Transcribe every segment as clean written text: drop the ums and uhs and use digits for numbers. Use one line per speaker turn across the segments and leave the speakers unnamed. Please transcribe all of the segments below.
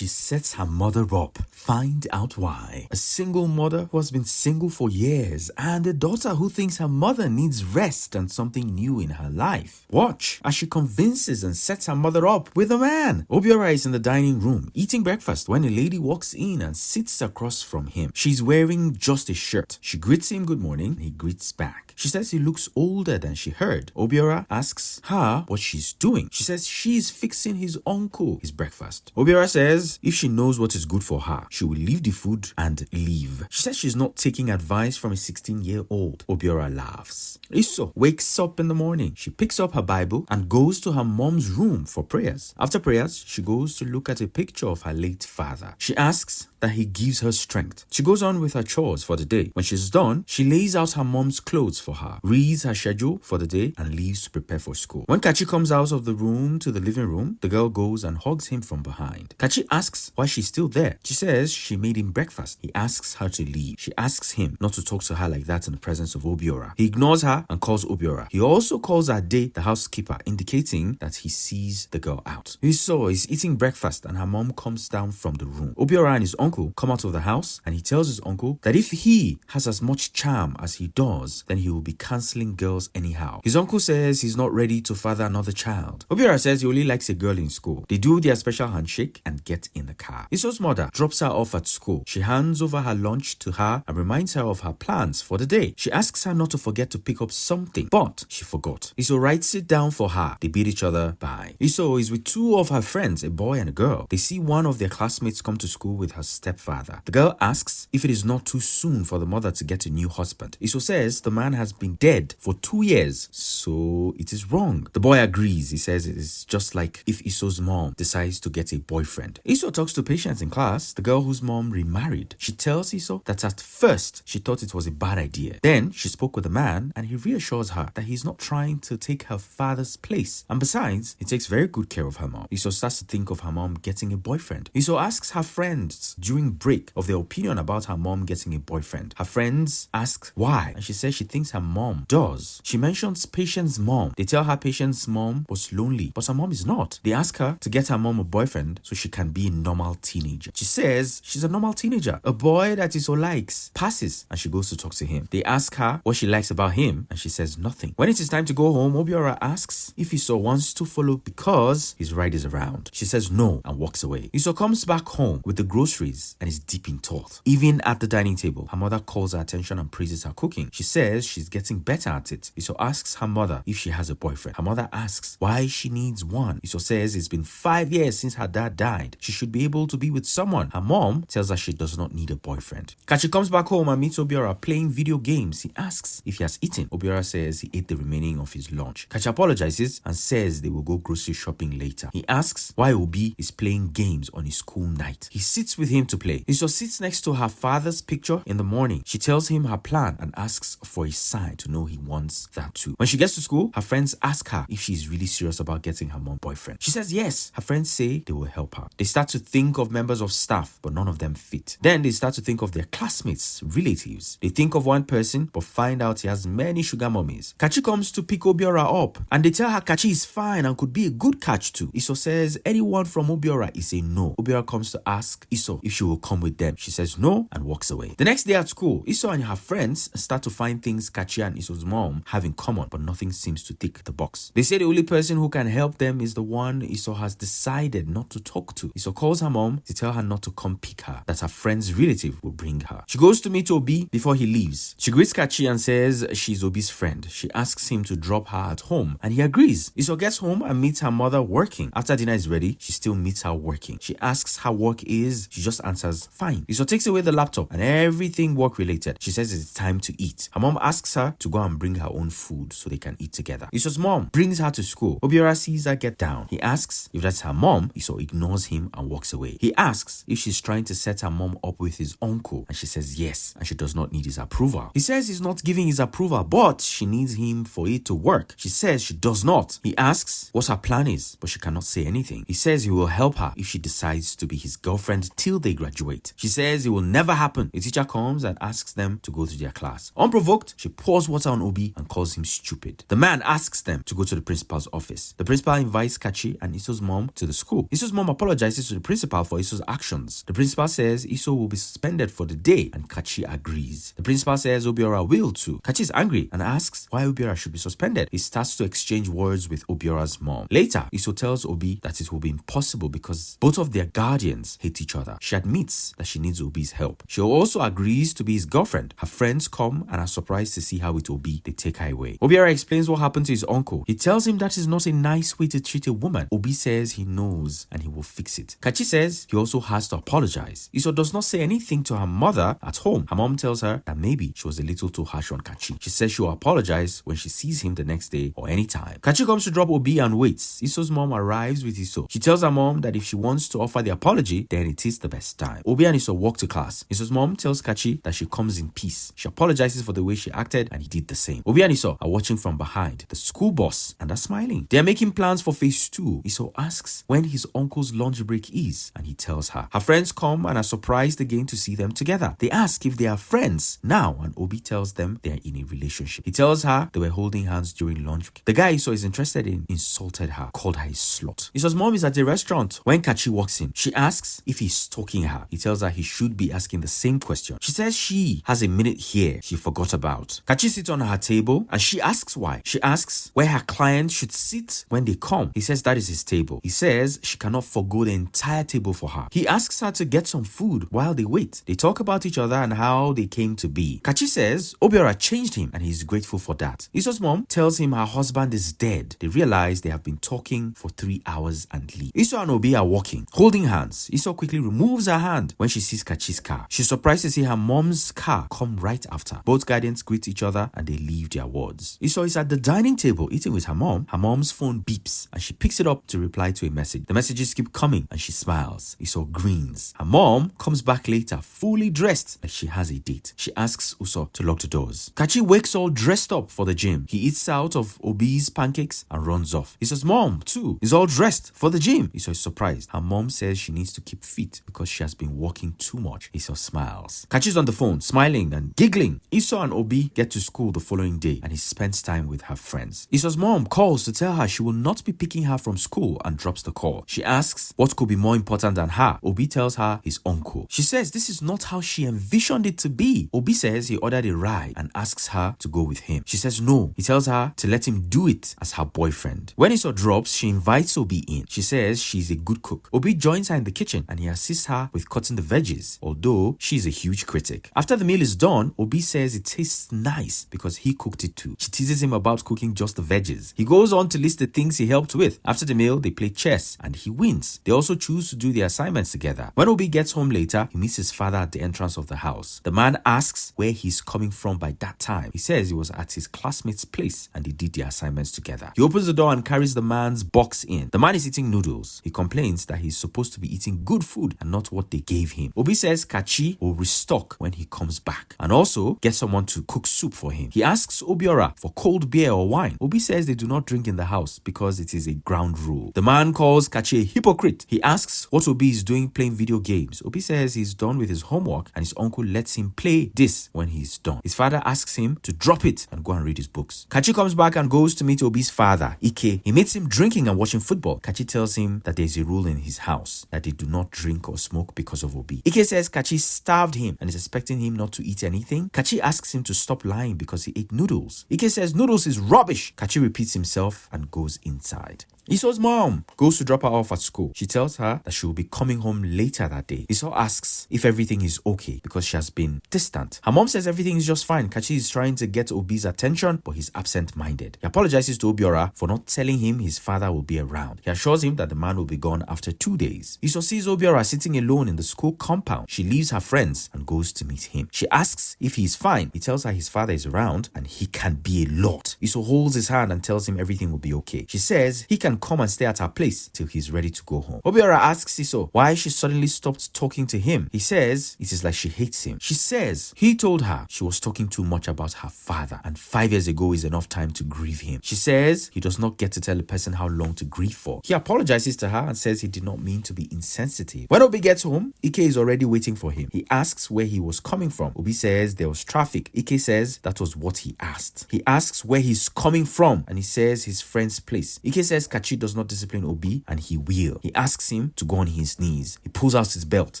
she sets her mother up. Find out why. A single mother who has been single for years and a daughter who thinks her mother needs rest and something new in her life. Watch as she convinces and sets her mother up with a man. Obiora is in the dining room eating breakfast when a lady walks in and sits across from him. She's wearing just a shirt. She greets him good morning and he greets back. She says he looks older than she heard. Obiora asks her what she's doing. She says she's fixing his uncle his breakfast. Obiora says if she knows what is good for her, she will leave the food and leave. She says she's not taking advice from a 16-year-old. Obiora laughs. Iso wakes up in the morning. She picks up her Bible and goes to her mom's room for prayers. After prayers, she goes to look at a picture of her late father. She asks that he gives her strength. She goes on with her chores for the day. When she's done, she lays out her mom's clothes for her, reads her schedule for the day, and leaves to prepare for school. When Kachi comes out of the room to the living room, the girl goes and hugs him from behind. Kachi asks why she's still there. She says she made him breakfast. He asks her to leave. She asks him not to talk to her like that in the presence of Obiora. He ignores her and calls Obiora. He also calls Ade, the housekeeper, indicating that he sees the girl out. Iso is eating breakfast and her mom comes down from the room. Obiora and his uncle come out of the house and he tells his uncle that if he has as much charm as he does, then he will be cancelling girls anyhow. His uncle says he's not ready to father another child. Obiora says he only likes a girl in school. They do their special handshake and get in the car. Iso's mother drops her off at school. She hands over her lunch to her and reminds her of her plans for the day. She asks her not to forget to pick up something, but she forgot. Iso writes it down for her. They bid each other bye. Iso is with two of her friends, a boy and a girl. They see one of their classmates come to school with her stepfather. The girl asks if it is not too soon for the mother to get a new husband. Iso says the man has been dead for 2 years, so it is wrong. The boy agrees. He says it is just like if Iso's mom decides to get a boyfriend. Iso talks to Patience in class, the girl whose mom remarried. She tells Iso that at first she thought it was a bad idea. Then she spoke with the man and he reassures her that he's not trying to take her father's place. And besides, he takes very good care of her mom. Iso starts to think of her mom getting a boyfriend. Iso asks her friends during break of their opinion about her mom getting a boyfriend. Her friends ask why, and she says she thinks her mom does. She mentions Patience's mom. They tell her Patience's mom was lonely, but her mom is not. They ask her to get her mom a boyfriend so she can be a normal teenager. She says she's a normal teenager. A boy that Iso likes passes, and she goes to talk to him. They ask her what she likes about him, and she says nothing. When it is time to go home, Obiora asks if Iso wants to follow because his ride is around. She says no and walks away. Iso comes back home with the groceries and is deep in thought. Even at the dining table, her mother calls her attention and praises her cooking. She says she's getting better at it. Iso asks her mother if she has a boyfriend. Her mother asks why she needs one. Iso says it's been 5 years since her dad died. She should be able to be with someone. Her mom tells her she does not need a boyfriend. Kachi comes back home and meets Obiora playing video games. He asks if he has eaten. Obiora says he ate the remaining of his lunch. Kachi apologizes and says they will go grocery shopping later. He asks why Obi is playing games on his school night. He sits with him to play. Iso sits next to her father's picture in the morning. She tells him her plan and asks for a sign to know he wants that too. When she gets to school, her friends ask her if she's really serious about getting her mom boyfriend. She says yes. Her friends say they will help her. They start to think of members of staff, but none of them fit. Then they start to think of their classmates, relatives. They think of one person, but find out he has many sugar mummies. Kachi comes to pick Obiora up, and they tell her Kachi is fine and could be a good catch too. Iso says anyone from Obiora is a no. Obiora comes to ask Iso if she will come with them. She says no and walks away. The next day at school, Iso and her friends start to find things Kachi and Iso's mom have in common, but nothing seems to tick the box. They say the only person who can help them is the one Iso has decided not to talk to. Iso calls her mom to tell her not to come pick her, that her friend's relative will bring her. She goes to meet Obi before he leaves. She greets Kachi and says she's Obi's friend. She asks him to drop her at home and he agrees. Iso gets home and meets her mother working. After dinner is ready, she still meets her working. She asks how work is. She just answers fine. Iso takes away the laptop and everything work related. She says it's time to eat. Her mom asks her to go and bring her own food so they can eat together. Iso's mom brings her to school. Obiora sees her get down. He asks if that's her mom. Iso ignores him and walks away. He asks if she's trying to set her mom up with his uncle, and she says yes, and she does not need his approval. He says he's not giving his approval, but she needs him for it to work. She says she does not. He asks what her plan is, but she cannot say anything. He says he will help her if she decides to be his girlfriend till they graduate. She says it will never happen. A teacher comes and asks them to go to their class. Unprovoked, she pours water on Obi and calls him stupid. The man asks them to go to the principal's office. The principal invites Kachi and Iso's mom to the school. Iso's mom apologizes to the principal for Iso's actions. The principal says Iso will be suspended for the day and Kachi agrees. The principal says Obiora will too. Kachi is angry and asks why Obiora should be suspended. He starts to exchange words with Obiora's mom. Later, Iso tells Obi that it will be impossible because both of their guardians hate each other. She admits that she needs Obi's help. She also agrees to be his girlfriend. Her friends come and are surprised to see how with Obi they take her away. Obiora explains what happened to his uncle. He tells him that is not a nice way to treat a woman. Obi says he knows and he will fix it. Kachi says he also has to apologize. Iso does not say anything to her mother at home. Her mom tells her that maybe she was a little too harsh on Kachi. She says she will apologize when she sees him the next day or anytime. Kachi comes to drop Obi and waits. Iso's mom arrives with Iso. She tells her mom that if she wants to offer the apology, then it is the best time. Obi and Iso walk to class. Iso's mom tells Kachi that she comes in peace. She apologizes for the way she acted and he did the same. Obi and Iso are watching from behind the school bus and are smiling. They are making plans for phase 2. Iso asks when his uncle's lunch break is and he tells her. Her friends come and are surprised again to see them together. They ask if they are friends now and Obi tells them they are in a relationship. He tells her they were holding hands during lunch. The guy Iso is interested in insulted her, called her a slut. Iso's mom is at the restaurant when Kachi walks in. She asks if he's stalking her. He tells her he should be asking the same question. She says she has a minute here she forgot about. Kachi sits on her table and she asks why. She asks where her client should sit when they come. He says that is his table. He says she cannot forgo the entire table for her. He asks her to get some food while they wait. They talk about each other and how they came to be. Kachi says Obiora changed him and he's grateful for that. Iso's mom tells him her husband is dead. They realize they have been talking for 3 hours and leave. Iso and Obi are walking, holding hands. Iso quickly removes her hand when she sees Kachi's car. She's surprised to see her mom's car come right after. Both guardians greet each other and they leave their words. Iso is at the dining table eating with her mom. Her mom's phone beeps and she picks it up to reply to a message. The messages keep coming and she smiles. Iso grins. Her mom comes back later, fully dressed like she has a date. She asks Iso to lock the doors. Kachi wakes all dressed up for the gym. He eats out of Obi's pancakes and runs off. Iso's mom, too, is all dressed for the gym. Iso is surprised. Her mom says she needs to keep fit because she has been walking too much. Iso smiles. Kachi's on the phone, smiling and giggling. Iso and Obi get to school the following day and he spends time with her friends. Iso's mom calls to tell her she will not be picking her from school and drops the call. She asks what could be more important than her. Obi tells her his uncle. She says this is not how she envisioned it to be. Obi says he ordered a ride and asks her to go with him. She says no. He tells her to let him do it as her boyfriend. When Iso drops, she invites Obi in. She says she's a good cook. Obi joins her in the kitchen and he assists her with cutting the veggies, although she's a huge critic. After the meal is done, Obi says it tastes nice because he cooked it too. She teases him about cooking just the veggies. He goes on to list the things he helped with. After the meal, they play chess and he wins. They also choose to do their assignments together. When Obi gets home later, he meets his father at the entrance of the house. The man asks where he's coming from by that time. He says he was at his classmate's place and they did their assignments together. He opens the door and carries the man's box in. The man is eating noodles. He complains that he's supposed to be eating good food and not what they gave him. Obi says Kachi will restock when he comes back and also get someone to cook soup for him. He asks Obiora for cold beer or wine. Obi says they do not drink in the house because it is a ground rule. The man calls Kachi a hypocrite. He asks what Obi is doing playing video games. Obi says he's done with his homework and his uncle lets him play this when he's done. His father asks him to drop it and go and read his books. Kachi comes back and goes to meet Obi's father, Ike. He meets him drinking and watching football. Kachi tells him that there's a rule in his house that they do not drink or smoke because of Obi. Ike says Kachi starved him and is expecting him not to eat anything. Kachi asks him to stop lying because he ate noodles. Ike says noodles is rubbish. Kachi repeats himself and goes inside. Iso's mom goes to drop her off at school. She tells her that she will be coming home later that day. Iso asks if everything is okay because she has been distant. Her mom says everything is just fine. Kachi is trying to get Obi's attention, but he's absent-minded. He apologizes to Obiora for not telling him his father will be around. He assures him that the man will be gone after 2 days. Iso sees Obiora sitting alone in the school compound. She leaves her friends and goes to meet him. She asks if he is fine. He tells her his father is around and he can be a lot. Iso holds his hand and tells him everything will be okay. She says he can come and stay at her place till he's ready to go home. Obiora asks Iso why she suddenly stopped talking to him. He says it is like she hates him. She says he told her she was talking too much about her father and 5 years ago is enough time to grieve him. She says he does not get to tell a person how long to grieve for. He apologizes to her and says he did not mean to be insensitive. When Obi gets home, Ike is already waiting for him. He asks where he was coming from. Obi says there was traffic. Ike says that was what he asked. He asks where he's coming from and he says his friend's place. Ike says Kachi does not discipline Obi, and he will. He asks him to go on his knees. He pulls out his belt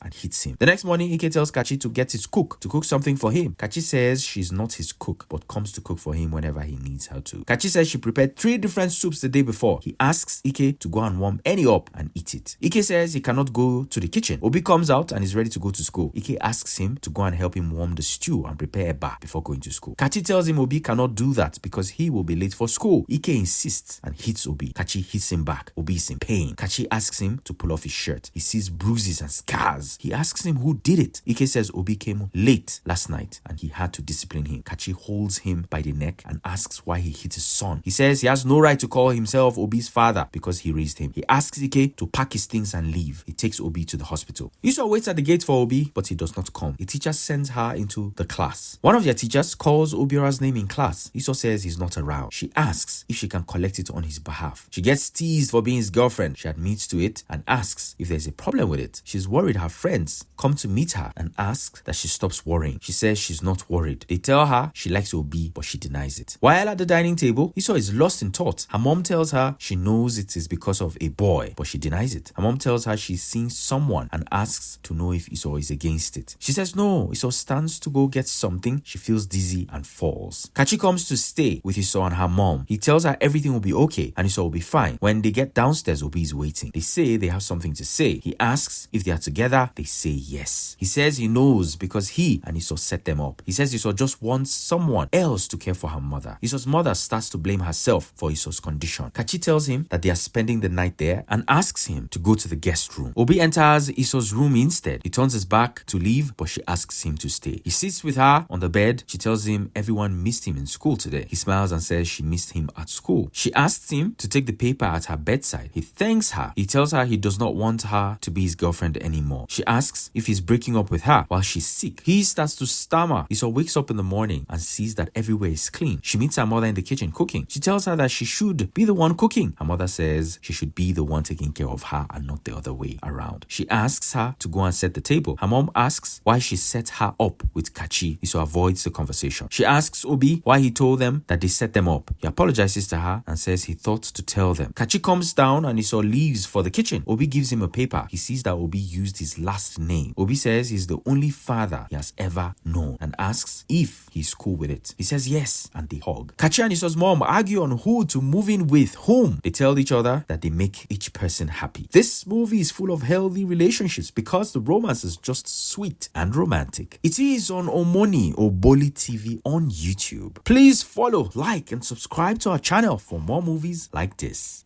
and hits him. The next morning, Ike tells Kachi to get his cook to cook something for him. Kachi says she's not his cook, but comes to cook for him whenever he needs her to. Kachi says she prepared 3 different soups the day before. He asks Ike to go and warm any up and eat it. Ike says he cannot go to the kitchen. Obi comes out and is ready to go to school. Ike asks him to go and help him warm the stew and prepare a bath before going to school. Kachi tells him Obi cannot do that because he will be late for school. Ike insists and hits Obi. Kachi hits him back. Obi is in pain. Kachi asks him to pull off his shirt. He sees bruises and scars. He asks him who did it. Ike says Obi came late last night and he had to discipline him. Kachi holds him by the neck and asks why he hit his son. He says he has no right to call himself Obi's father because he raised him. He asks Ike to pack his things and leave. He takes Obi to the hospital. Esau waits at the gate for Obi, but he does not come. A teacher sends her into the class. One of their teachers calls Obiора's name in class. Esau says he's not around. She asks if she can collect it on his behalf. She gets teased for being his girlfriend. She admits to it and asks if there's a problem with it. She's worried her friends come to meet her and ask that she stops worrying. She says she's not worried. They tell her she likes Obi, but she denies it. While at the dining table, Esau is lost in thought. Her mom tells her she knows it is because of a boy, but she denies it. Her mom tells her she's seen someone and asks to know if Esau is against it. She says no. Esau stands to go get something. She feels dizzy and falls. Kachi comes to stay with Esau and her mom. He tells her everything will be okay and Esau will be fine. When they get downstairs, Obi is waiting. They say they have something to say. He asks if they are together. They say yes. He says he knows because he and Esau set them up. He says Esau just wants someone else to care for her mother. Esau's mother starts to blame herself for Esau's condition. Kachi tells him that they are spending the night there and asks him to go to the guest room. Obi enters Esau's room instead. He turns his back to leave, but she asks him to stay. He sits with her on the bed. She tells him everyone missed him in school today. He smiles and says she missed him at school. She asks him to take the paper at her bedside. He thanks her. He tells her he does not want her to be his girlfriend anymore. She asks if he's breaking up with her while she's sick. He starts to stammer. Esau wakes up in the morning and sees that everywhere is clean. She meets her mother in the kitchen cooking. She tells her that she should be the one cooking. Her mother says she should be the one taking care of her and not the other way around. She asks her to go and set the table. Her mom asks why she set her up with Kachi. Esau avoids the conversation. She asks Obi why he told them that they set them up. He apologizes to her and says he thought to tell them. Kachi comes down and Esau leaves for the kitchen. Obi gives him a paper. He sees that Obi used his last name. Obi says he's the only father he has ever known and asks if he's cool with it. He says yes and they hug. Kachi and Esau's mom argue on who to move in with whom. They tell each other that they make each person happy. This movie is full of healthy relationships because the romance is just sweet and romantic. It is on Omoni Oboli TV on YouTube. Please follow, like and subscribe to our channel for more movies like this.